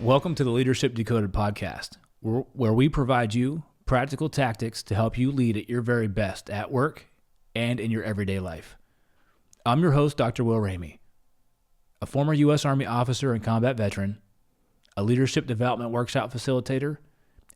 Welcome to the Leadership Decoded podcast, where we provide you practical tactics to help you lead at your very best at work and in your everyday life. I'm your host, Dr. Will Ramey, a former U.S. Army officer and combat veteran, a leadership development workshop facilitator,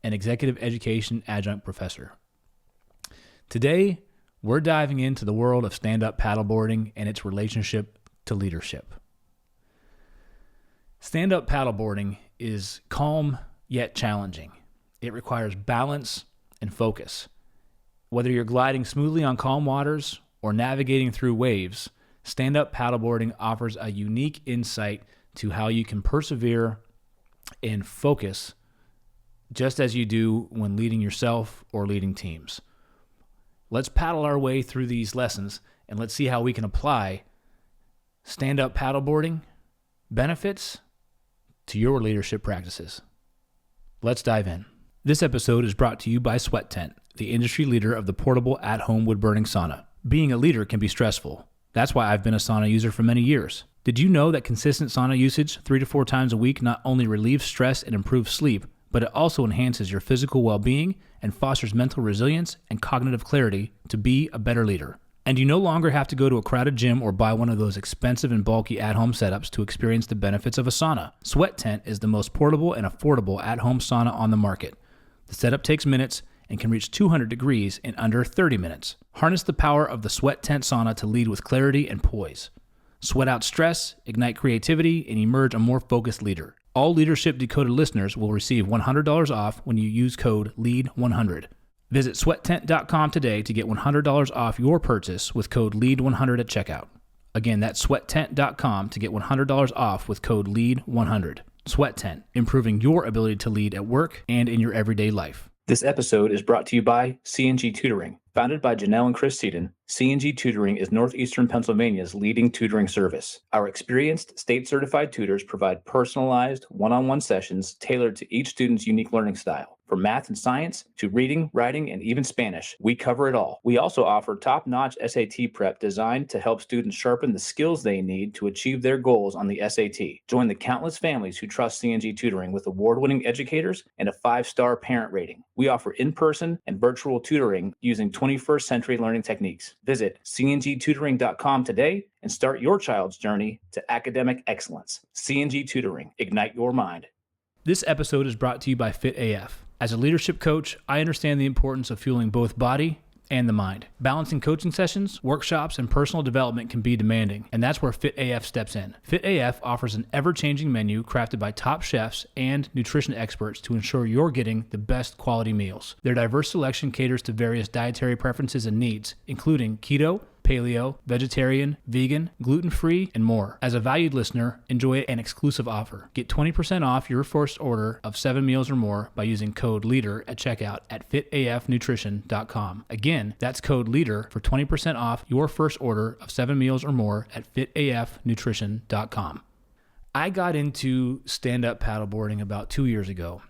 and Executive Education Adjunct Professor. Today, we're diving into the world of stand-up paddleboarding and its relationship to leadership. Stand-up paddleboarding is calm yet challenging. It requires balance and focus. Whether you're gliding smoothly on calm waters or navigating through waves, stand-up paddleboarding offers a unique insight to how you can persevere and focus just as you do when leading yourself or leading teams. Let's paddle our way through these lessons and let's see how we can apply stand-up paddleboarding benefits to your leadership practices. Let's dive in. This episode is brought to you by Sweat Tent, the industry leader of the portable at-home wood-burning sauna. Being a leader can be stressful. That's why I've been a sauna user for many years. Did you know that consistent sauna usage 3 to 4 times a week not only relieves stress and improves sleep, but it also enhances your physical well-being and fosters mental resilience and cognitive clarity to be a better leader? And you no longer have to go to a crowded gym or buy one of those expensive and bulky at-home setups to experience the benefits of a sauna. Sweat Tent is the most portable and affordable at-home sauna on the market. The setup takes minutes and can reach 200 degrees in under 30 minutes. Harness the power of the Sweat Tent sauna to lead with clarity and poise. Sweat out stress, ignite creativity, and emerge a more focused leader. All Leadership Decoded listeners will receive $100 off when you use code LEAD100. Visit sweattent.com today to get $100 off your purchase with code LEAD100 at checkout. Again, that's sweattent.com to get $100 off with code LEAD100. Sweat Tent, improving your ability to lead at work and in your everyday life. This episode is brought to you by C&G Tutoring. Founded by Janelle and Chris Seaton, C&G Tutoring is Northeastern Pennsylvania's leading tutoring service. Our experienced, state-certified tutors provide personalized, one-on-one sessions tailored to each student's unique learning style. From math and science to reading, writing, and even Spanish, we cover it all. We also offer top-notch SAT prep designed to help students sharpen the skills they need to achieve their goals on the SAT. Join the countless families who trust C&G Tutoring with award-winning educators and a 5-star parent rating. We offer in-person and virtual tutoring using 21st century learning techniques. Visit cngtutoring.com today and start your child's journey to academic excellence. C&G Tutoring, ignite your mind. This episode is brought to you by Fit AF. As a leadership coach, I understand the importance of fueling both body and the mind. Balancing coaching sessions, workshops, and personal development can be demanding, and that's where Fit AF steps in. Fit AF offers an ever-changing menu crafted by top chefs and nutrition experts to ensure you're getting the best quality meals. Their diverse selection caters to various dietary preferences and needs, including keto, paleo, vegetarian, vegan, gluten-free, and more. As a valued listener, enjoy an exclusive offer. Get 20% off your first order of 7 meals or more by using code LEADER at checkout at fitafnutrition.com. Again, that's code LEADER for 20% off your first order of 7 meals or more at fitafnutrition.com. I got into stand-up paddleboarding about 2 years ago.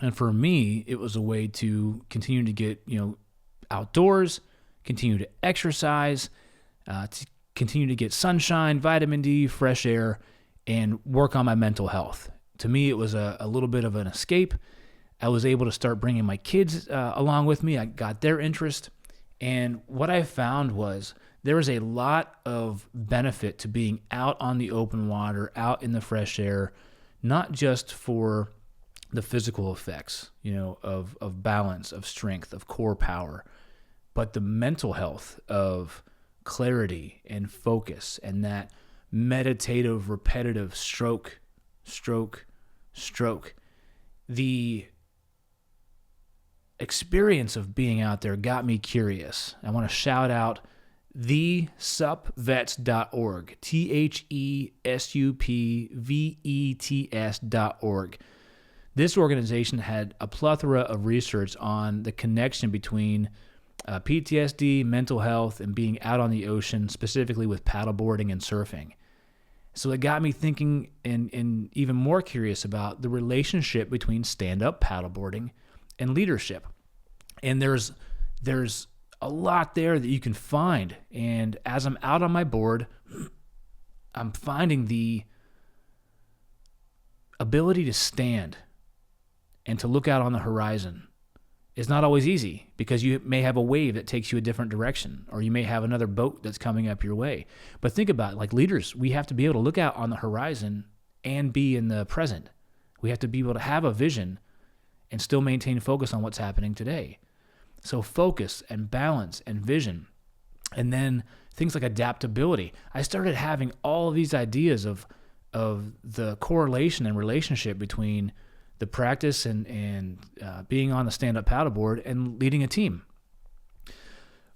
And for me, it was a way to continue to get, outdoors, continue to exercise, to continue to get sunshine, vitamin D, fresh air, and work on my mental health. To me, it was a little bit of an escape. I was able to start bringing my kids along with me. I got their interest. And what I found was there was a lot of benefit to being out on the open water, out in the fresh air, not just for the physical effects, of balance, of strength, of core power, but the mental health of clarity and focus and that meditative, repetitive stroke, stroke, stroke. The experience of being out there got me curious. I want to shout out thesupvets.org, thesupvets.org. This organization had a plethora of research on the connection between PTSD, mental health, and being out on the ocean, specifically with paddleboarding and surfing. So it got me thinking and even more curious about the relationship between stand-up paddleboarding and leadership. And there's a lot there that you can find. And as I'm out on my board, I'm finding the ability to stand and to look out on the horizon is not always easy, because you may have a wave that takes you a different direction, or you may have another boat that's coming up your way. But think about it, like leaders, we have to be able to look out on the horizon and be in the present. We have to be able to have a vision and still maintain focus on what's happening today. So focus and balance and vision. And then things like adaptability. I started having all of these ideas of the correlation and relationship between the practice and being on the stand-up paddleboard and leading a team.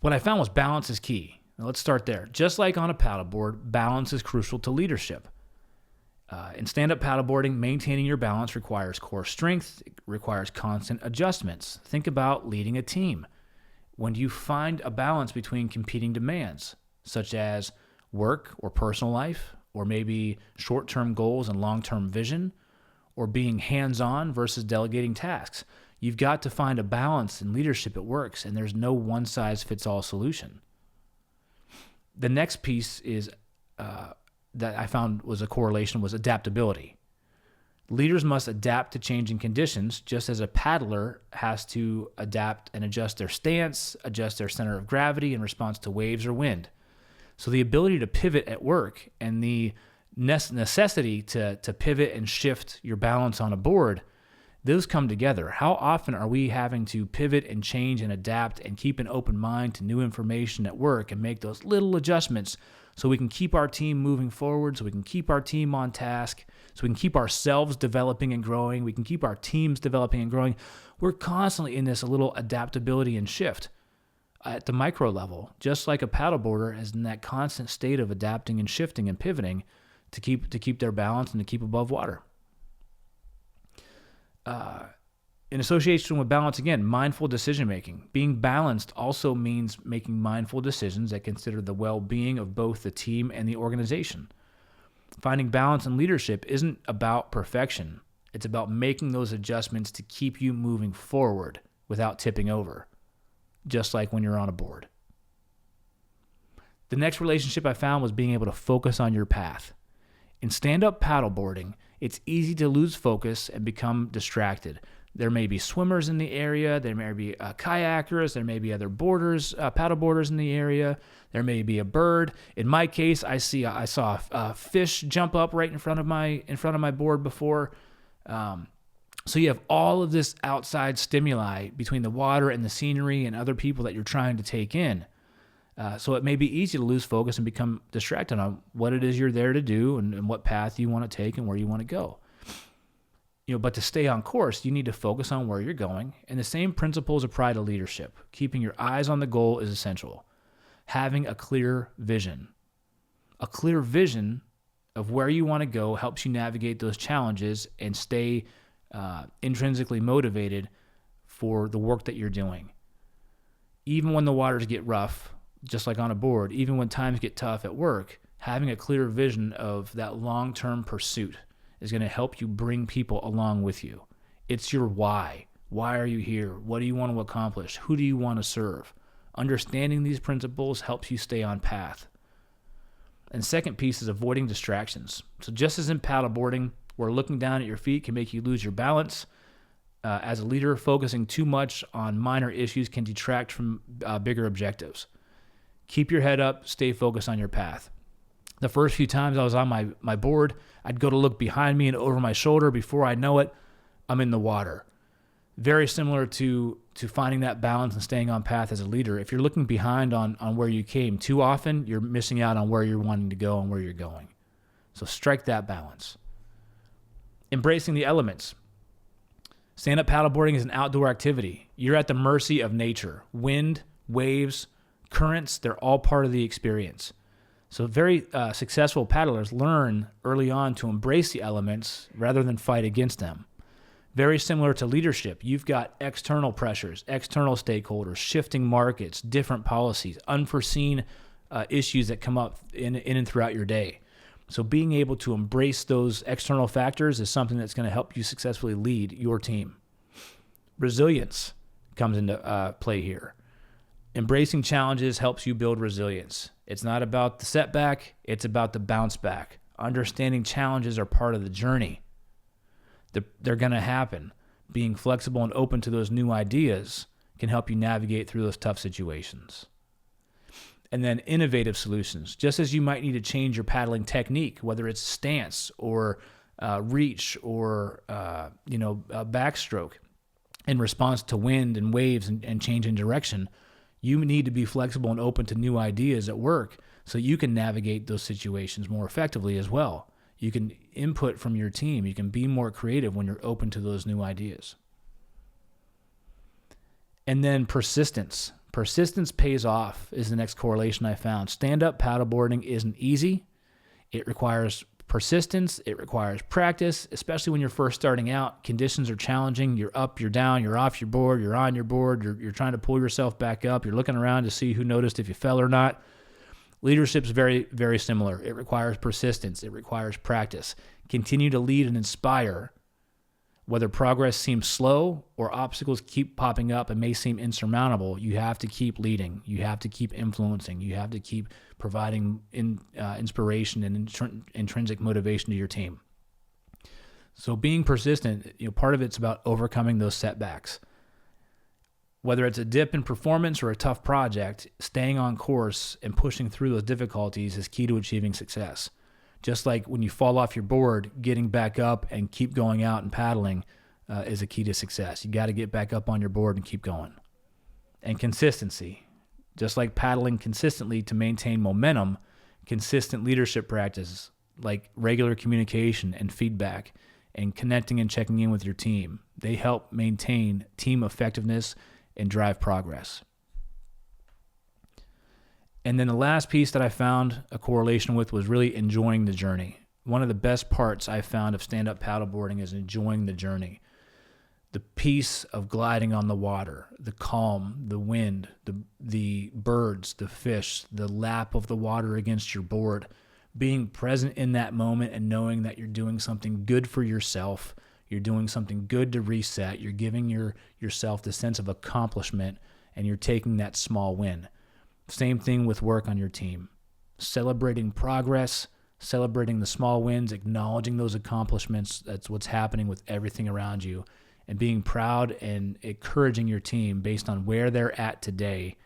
What I found was balance is key. Now let's start there. Just like on a paddleboard, balance is crucial to leadership. In stand-up paddleboarding, maintaining your balance requires core strength. It requires constant adjustments. Think about leading a team. When do you find a balance between competing demands, such as work or personal life, or maybe short-term goals and long-term vision, or being hands-on versus delegating tasks? You've got to find a balance in leadership that works, and there's no one-size-fits-all solution. The next piece is that I found was a correlation was adaptability. Leaders must adapt to changing conditions, just as a paddler has to adapt and adjust their stance, adjust their center of gravity in response to waves or wind. So the ability to pivot at work and the necessity to pivot and shift your balance on a board, those come together. How often are we having to pivot and change and adapt and keep an open mind to new information at work and make those little adjustments so we can keep our team moving forward, so we can keep our team on task, so we can keep ourselves developing and growing, we can keep our teams developing and growing? We're constantly in this little adaptability and shift at the micro level, just like a paddleboarder is in that constant state of adapting and shifting and pivoting to keep their balance and to keep above water. In association with balance, again, mindful decision-making. Being balanced also means making mindful decisions that consider the well-being of both the team and the organization. Finding balance in leadership isn't about perfection. It's about making those adjustments to keep you moving forward without tipping over, just like when you're on a board. The next relationship I found was being able to focus on your path. In stand-up paddleboarding, it's easy to lose focus and become distracted. There may be swimmers in the area, there may be kayakers, there may be other paddleboarders in the area, there may be a bird. In my case, I saw a fish jump up right in front of my board before. So you have all of this outside stimuli between the water and the scenery and other people that you're trying to take in. So it may be easy to lose focus and become distracted on what it is you're there to do and what path you want to take and where you want to go. But to stay on course, you need to focus on where you're going. And the same principles apply to leadership. Keeping your eyes on the goal is essential. Having a clear vision. A clear vision of where you want to go helps you navigate those challenges and stay intrinsically motivated for the work that you're doing. Even when the waters get rough, just like on a board, even when times get tough at work, having a clear vision of that long-term pursuit is going to help you bring people along with you. It's your why. Why are you here? What do you want to accomplish? Who do you want to serve? Understanding these principles helps you stay on path. And second piece is avoiding distractions. So just as in paddleboarding, where looking down at your feet can make you lose your balance, as a leader, focusing too much on minor issues can detract from bigger objectives. Keep your head up, stay focused on your path. The first few times I was on my board, I'd go to look behind me and over my shoulder. Before I know it, I'm in the water. Very similar to finding that balance and staying on path as a leader. If you're looking behind on where you came too often, you're missing out on where you're wanting to go and where you're going. So strike that balance. Embracing the elements. Stand-up paddleboarding is an outdoor activity. You're at the mercy of nature. Wind, waves, currents, they're all part of the experience. So very successful paddlers learn early on to embrace the elements rather than fight against them. Very similar to leadership. You've got external pressures, external stakeholders, shifting markets, different policies, unforeseen issues that come up in and throughout your day. So being able to embrace those external factors is something that's going to help you successfully lead your team. Resilience comes into play here. Embracing challenges helps you build resilience. It's not about the setback, it's about the bounce back. Understanding challenges are part of the journey. They're going to happen. Being flexible and open to those new ideas can help you navigate through those tough situations. And then innovative solutions. Just as you might need to change your paddling technique, whether it's stance or reach or backstroke in response to wind and waves and change in direction, you need to be flexible and open to new ideas at work so you can navigate those situations more effectively as well. You can input from your team. You can be more creative when you're open to those new ideas. And then persistence. Persistence pays off is the next correlation I found. Stand-up paddleboarding isn't easy. It requires persistence. It requires practice, especially when you're first starting out. Conditions are challenging. You're up, you're down, you're off your board, you're on your board, you're trying to pull yourself back up. You're looking around to see who noticed if you fell or not. Leadership's very, very similar. It requires persistence. It requires practice. Continue to lead and inspire. Whether progress seems slow or obstacles keep popping up and may seem insurmountable, you have to keep leading. You have to keep influencing. You have to keep providing inspiration and intrinsic motivation to your team. So being persistent, part of it's about overcoming those setbacks. Whether it's a dip in performance or a tough project, staying on course and pushing through those difficulties is key to achieving success. Just like when you fall off your board, getting back up and keep going out and paddling is a key to success. You got to get back up on your board and keep going. And consistency. Just like paddling consistently to maintain momentum, consistent leadership practices like regular communication and feedback and connecting and checking in with your team, they help maintain team effectiveness and drive progress. And then the last piece that I found a correlation with was really enjoying the journey. One of the best parts I found of stand-up paddleboarding is enjoying the journey. The peace of gliding on the water, the calm, the wind, the birds, the fish, the lap of the water against your board, being present in that moment and knowing that you're doing something good for yourself, you're doing something good to reset, you're giving yourself the sense of accomplishment, and you're taking that small win. Same thing with work on your team. Celebrating progress, celebrating the small wins, acknowledging those accomplishments. That's what's happening with everything around you. And being proud and encouraging your team based on where they're at today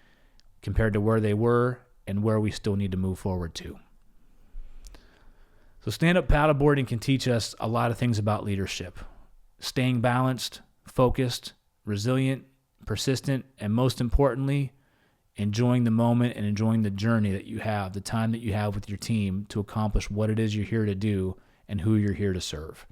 compared to where they were and where we still need to move forward to. So stand-up paddleboarding can teach us a lot of things about leadership. Staying balanced, focused, resilient, persistent, and most importantly, enjoying the moment and enjoying the journey that you have, the time that you have with your team to accomplish what it is you're here to do and who you're here to serve.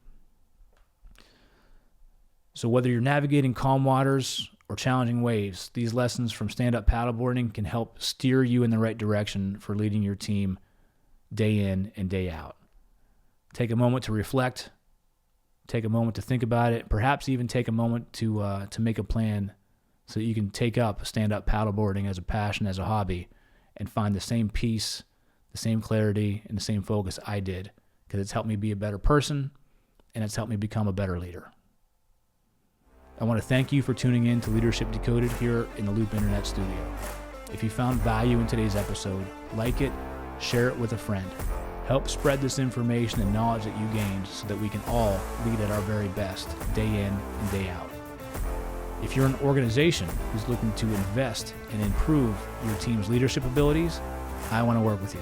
So whether you're navigating calm waters or challenging waves, these lessons from stand-up paddleboarding can help steer you in the right direction for leading your team day in and day out. Take a moment to reflect, take a moment to think about it, perhaps even take a moment to make a plan so that you can take up stand-up paddleboarding as a passion, as a hobby, and find the same peace, the same clarity, and the same focus I did, because it's helped me be a better person, and it's helped me become a better leader. I want to thank you for tuning in to Leadership Decoded here in the Loop Internet Studio. If you found value in today's episode, like it, share it with a friend. Help spread this information and knowledge that you gained so that we can all lead at our very best, day in and day out. If you're an organization who's looking to invest and improve your team's leadership abilities, I want to work with you.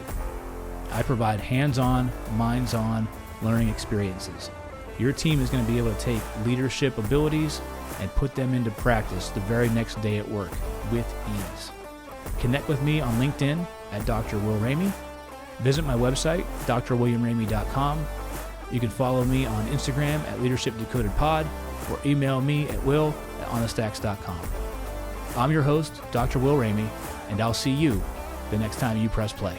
I provide hands-on, minds-on learning experiences. Your team is going to be able to take leadership abilities and put them into practice the very next day at work with ease. Connect with me on LinkedIn at Dr. Will Ramey. Visit my website, drwilliamramey.com. You can follow me on Instagram at Leadership Decoded Pod or email me at will@honestax.com. I'm your host, Dr. Will Ramey, and I'll see you the next time you press play.